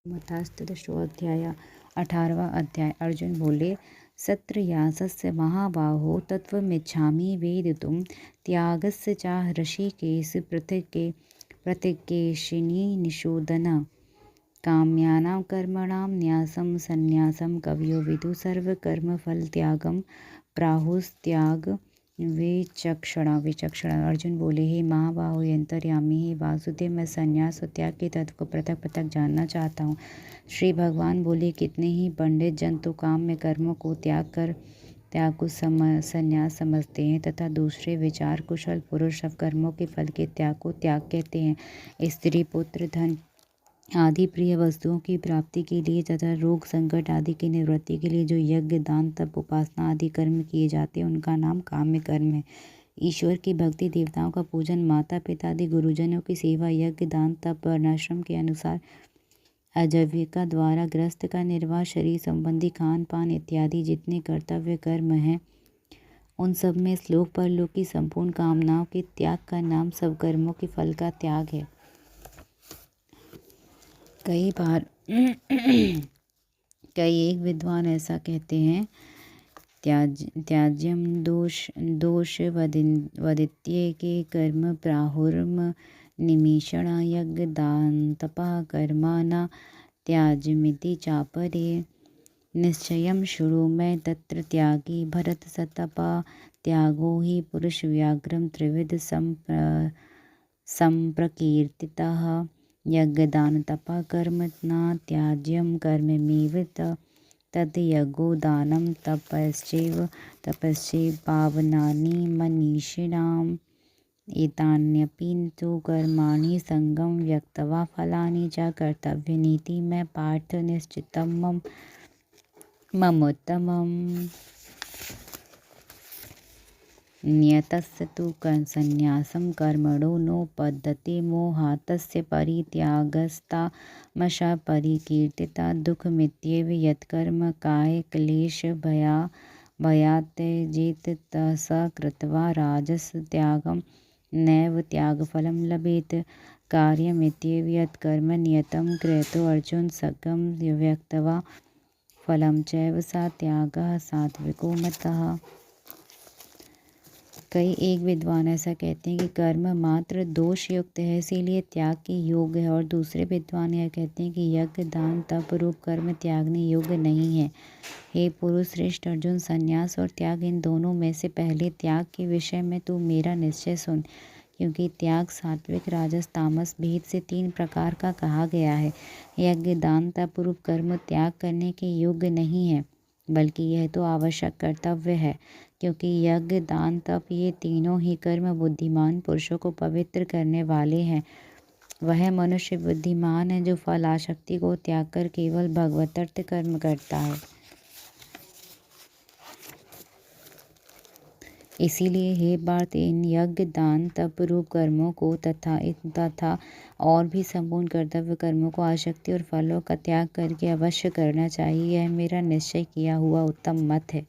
मथास्तदशोऽध्याय 18वां अध्याय। अर्जुन बोले, सत्रयासस्य महाबाहो तत्त्वमिच्छामि वेदितुं त्यागस्य च ऋषिकेश प्रतिज्ञेशिनी निषूदन। काम्यानां कर्मणां न्यासं सन्न्यासं कवयो विदुः सर्वकर्मफलत्यागं प्राहुस्त्याग विचक्षणा। अर्जुन बोले, हे महाबाहो अंतर्यामी, हे वासुदेव, मैं संन्यास और त्याग के तत्व को पृथक पृथक जानना चाहता हूँ। श्री भगवान बोले, कितने ही पंडित जन तो काम में कर्मों को त्याग को संन्यास समझते हैं तथा दूसरे विचार कुशल पुरुष सब कर्मों के फल के त्याग को त्याग कहते हैं। स्त्री पुत्र धन आदि प्रिय वस्तुओं की प्राप्ति के लिए तथा रोग संकट आदि की निवृत्ति के लिए जो यज्ञ दान तप उपासना आदि कर्म किए जाते हैं उनका नाम काम्य कर्म है। ईश्वर की भक्ति, देवताओं का पूजन, माता पिता आदि गुरुजनों की सेवा, यज्ञ दान तप, वर्णाश्रम के अनुसार आजीविका द्वारा ग्रस्त का निर्वाह, शरीर संबंधी खान पान इत्यादि जितने कर्तव्य कर्म हैं उन सब में श्लोक परलोक की संपूर्ण कामनाओं के त्याग का नाम सब कर्मों के फल का त्याग है। कई बार कई एक विद्वान ऐसा कहते हैं, त्याज्यम दोष वदित्ये के कर्म प्राहुर्म निमीषण यज्ञ दान तपा कर्मा न त्याजमिति चापरे निश्चयं शुरु मैं तत्र त्यागी भरत सतपा त्यागो हि पुरुष व्याघ्रम त्रिविध संप्रकीर्तितः यज्ञ दान तपा कर्म न त्याज्यम कर्ममेव तद यज्ञो दानं तपश्चैव पावनानि मनीषिणाम् एतान्यपि तु कर्माणि संगं व्यक्त्वा फलानि च कर्तव्यानीति मैं पार्थ निश्चितं ममोत्तमम्। नियतस्य तु संन्यासं कर्मणो नोपद्यते मोहातस्य परित्यागस्तामश परिकीर्तिता दुःखमित्येव यत्कर्म काय क्लेश भयात् त्यजेत् स कृत्वा राजस त्यागं नैव त्यागफलं लभेत्। कार्यमित्येव यत्कर्म नियतं क्रियते अर्जुन सगं व्यक्त्वा फलं चैव सा त्यागः सात्विको मतः। कई एक विद्वान ऐसा कहते हैं कि कर्म मात्र दोष युक्त है इसीलिए त्याग के योग्य है, और दूसरे विद्वान यह कहते हैं कि यज्ञ दान तप रूप कर्म त्यागने योग्य नहीं है। हे पुरुष श्रेष्ठ अर्जुन, संन्यास और त्याग इन दोनों में से पहले त्याग के विषय में तू मेरा निश्चय सुन, क्योंकि त्याग सात्विक राजस तामस भेद से 3 प्रकार का कहा गया है। यज्ञ दान तप रूप कर्म त्याग करने के योग्य नहीं है, बल्कि यह तो आवश्यक कर्तव्य है, क्योंकि यज्ञ दान तप ये तीनों ही कर्म बुद्धिमान पुरुषों को पवित्र करने वाले हैं। वह मनुष्य बुद्धिमान है जो फल आसक्ति को त्याग कर केवल भगवतर्थ कर्म करता है। इसीलिए हे पार्थ, इन यज्ञ दान तप रूप कर्मों को तथा और भी संपूर्ण कर्तव्य कर्मों को आसक्ति और फलों का त्याग करके अवश्य करना चाहिए। यह मेरा निश्चय किया हुआ उत्तम मत है।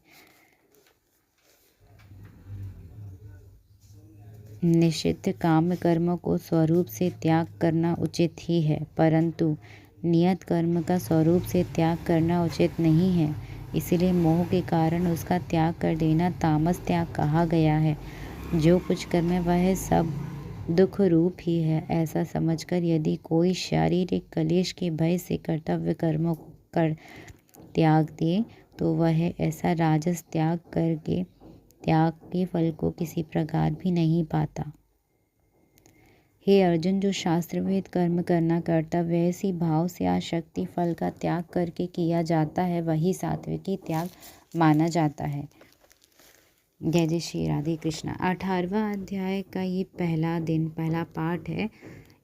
निषिद्ध काम कर्मों को स्वरूप से त्याग करना उचित ही है, परंतु नियत कर्म का स्वरूप से त्याग करना उचित नहीं है। इसीलिए मोह के कारण उसका त्याग कर देना तामस त्याग कहा गया है। जो कुछ कर्म वह सब दुख रूप ही है, ऐसा समझकर यदि कोई शारीरिक क्लेश के भय से कर्तव्य कर्मों को त्याग दे तो वह ऐसा राजस त्याग के फल को किसी प्रकार भी नहीं पाता। हे अर्जुन, जो शास्त्रवेद कर्म करना कर्तव्य है इसी भाव से आसक्ति फल का त्याग करके किया जाता है, वही सात्विकी त्याग माना जाता है। जय जय श्री राधे कृष्णा। 18वां अध्याय का ये पहला पार्ट है।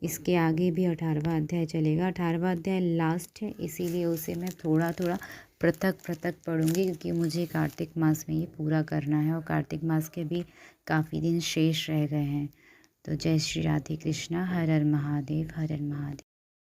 इसके आगे भी 18वां अध्याय चलेगा। 18वां अध्याय लास्ट है, इसीलिए उसे मैं थोड़ा पृथक पढ़ूंगी, क्योंकि मुझे कार्तिक मास में ये पूरा करना है और कार्तिक मास के भी काफ़ी दिन शेष रह गए हैं। तो जय श्री राधे कृष्णा। हर हर महादेव, हर हर महादेव।